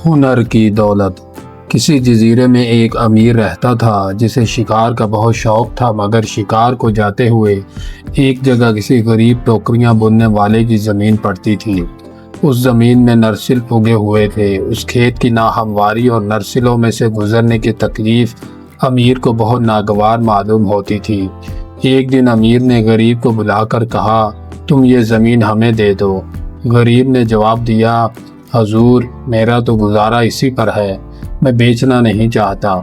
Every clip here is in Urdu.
ہنر کی دولت۔ کسی جزیرے میں ایک امیر رہتا تھا جسے شکار کا بہت شوق تھا، مگر شکار کو جاتے ہوئے ایک جگہ کسی غریب ٹوکریاں بننے والے کی زمین پڑتی تھی۔ اس زمین میں نرسل اگے ہوئے تھے۔ اس کھیت کی ناہمواری اور نرسلوں میں سے گزرنے کی تکلیف امیر کو بہت ناگوار معلوم ہوتی تھی۔ ایک دن امیر نے غریب کو بلا کر کہا، تم یہ زمین ہمیں دے دو۔ غریب نے جواب دیا، حضور میرا تو گزارا اسی پر ہے، میں بیچنا نہیں چاہتا۔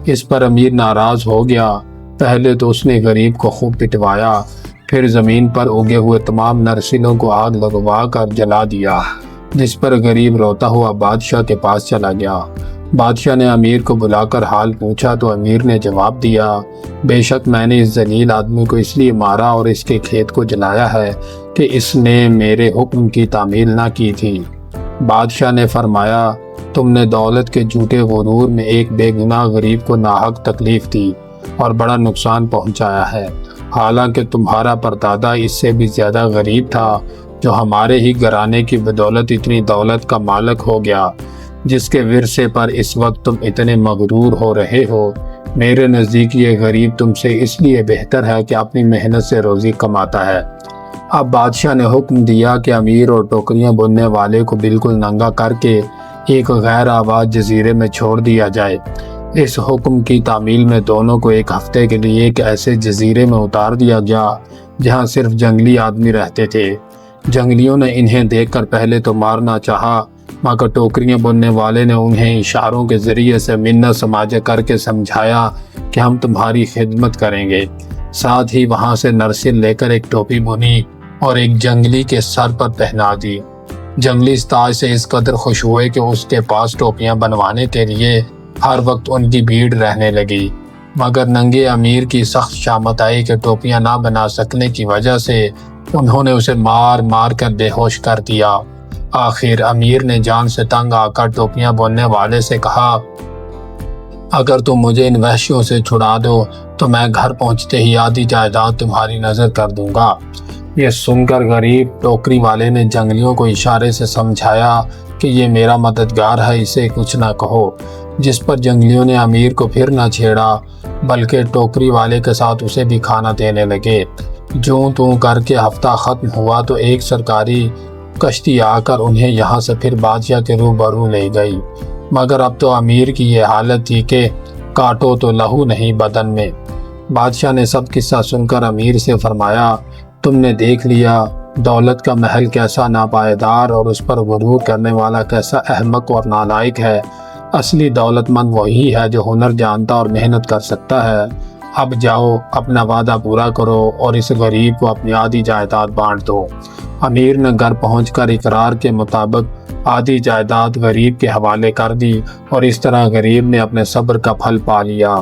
اس پر امیر ناراض ہو گیا۔ پہلے تو اس نے غریب کو خوب پٹوایا، پھر زمین پر اگے ہوئے تمام نرسلوں کو آگ لگوا کر جلا دیا، جس پر غریب روتا ہوا بادشاہ کے پاس چلا گیا۔ بادشاہ نے امیر کو بلا کر حال پوچھا تو امیر نے جواب دیا، بے شک میں نے اس ذلیل آدمی کو اس لیے مارا اور اس کے کھیت کو جلایا ہے کہ اس نے میرے حکم کی تعمیل نہ کی تھی۔ بادشاہ نے فرمایا، تم نے دولت کے جھوٹے غرور میں ایک بے گناہ غریب کو ناحق تکلیف دی اور بڑا نقصان پہنچایا ہے، حالانکہ تمہارا پردادا اس سے بھی زیادہ غریب تھا، جو ہمارے ہی گھرانے کی بدولت اتنی دولت کا مالک ہو گیا، جس کے ورثے پر اس وقت تم اتنے مغرور ہو رہے ہو۔ میرے نزدیک یہ غریب تم سے اس لیے بہتر ہے کہ اپنی محنت سے روزی کماتا ہے۔ اب بادشاہ نے حکم دیا کہ امیر اور ٹوکریاں بننے والے کو بالکل ننگا کر کے ایک غیر آباد جزیرے میں چھوڑ دیا جائے۔ اس حکم کی تعمیل میں دونوں کو ایک ہفتے کے لیے ایک ایسے جزیرے میں اتار دیا گیا جہاں صرف جنگلی آدمی رہتے تھے۔ جنگلیوں نے انہیں دیکھ کر پہلے تو مارنا چاہا، مگر ٹوکریاں بننے والے نے انہیں اشاروں کے ذریعے سے منت سماجہ کر کے سمجھایا کہ ہم تمہاری خدمت کریں گے۔ ساتھ ہی وہاں سے نرسل لے کر ایک ٹوپی بنی اور ایک جنگلی کے سر پر پہنا دی۔ جنگلی اس تاج سے اس قدر خوش ہوئے کہ اس کے پاس ٹوپیاں بنوانے کے لیے ہر وقت ان کی بھیڑ رہنے لگی، مگر ننگے امیر کی سخت شامت آئی کہ ٹوپیاں نہ بنا سکنے کی وجہ سے انہوں نے اسے مار مار کر بے ہوش کر دیا۔ آخر امیر نے جان سے تنگ آ کر ٹوپیاں بننے والے سے کہا، اگر تم مجھے ان وحشیوں سے چھڑا دو تو میں گھر پہنچتے ہی آدھی جائیداد تمہاری نظر کر دوں گا۔ یہ سن کر غریب ٹوکری والے نے جنگلیوں کو اشارے سے سمجھایا کہ یہ میرا مددگار ہے، اسے کچھ نہ کہو، جس پر جنگلیوں نے امیر کو پھر نہ چھیڑا بلکہ ٹوکری والے کے ساتھ اسے بھی کھانا دینے لگے۔ جوں توں کر کے ہفتہ ختم ہوا تو ایک سرکاری کشتی آ کر انہیں یہاں سے پھر بادشاہ کے روبرو لے گئی، مگر اب تو امیر کی یہ حالت تھی کہ کاٹو تو لہو نہیں بدن میں۔ بادشاہ نے سب قصہ سن کر امیر سے فرمایا، تم نے دیکھ لیا دولت کا محل کیسا ناپائیدار اور اس پر غرور کرنے والا کیسا احمق اور نالائق ہے۔ اصلی دولت مند وہی ہے جو ہنر جانتا اور محنت کر سکتا ہے۔ اب جاؤ اپنا وعدہ پورا کرو اور اس غریب کو اپنی آدھی جائیداد بانٹ دو۔ امیر نے گھر پہنچ کر اقرار کے مطابق آدھی جائیداد غریب کے حوالے کر دی اور اس طرح غریب نے اپنے صبر کا پھل پا لیا۔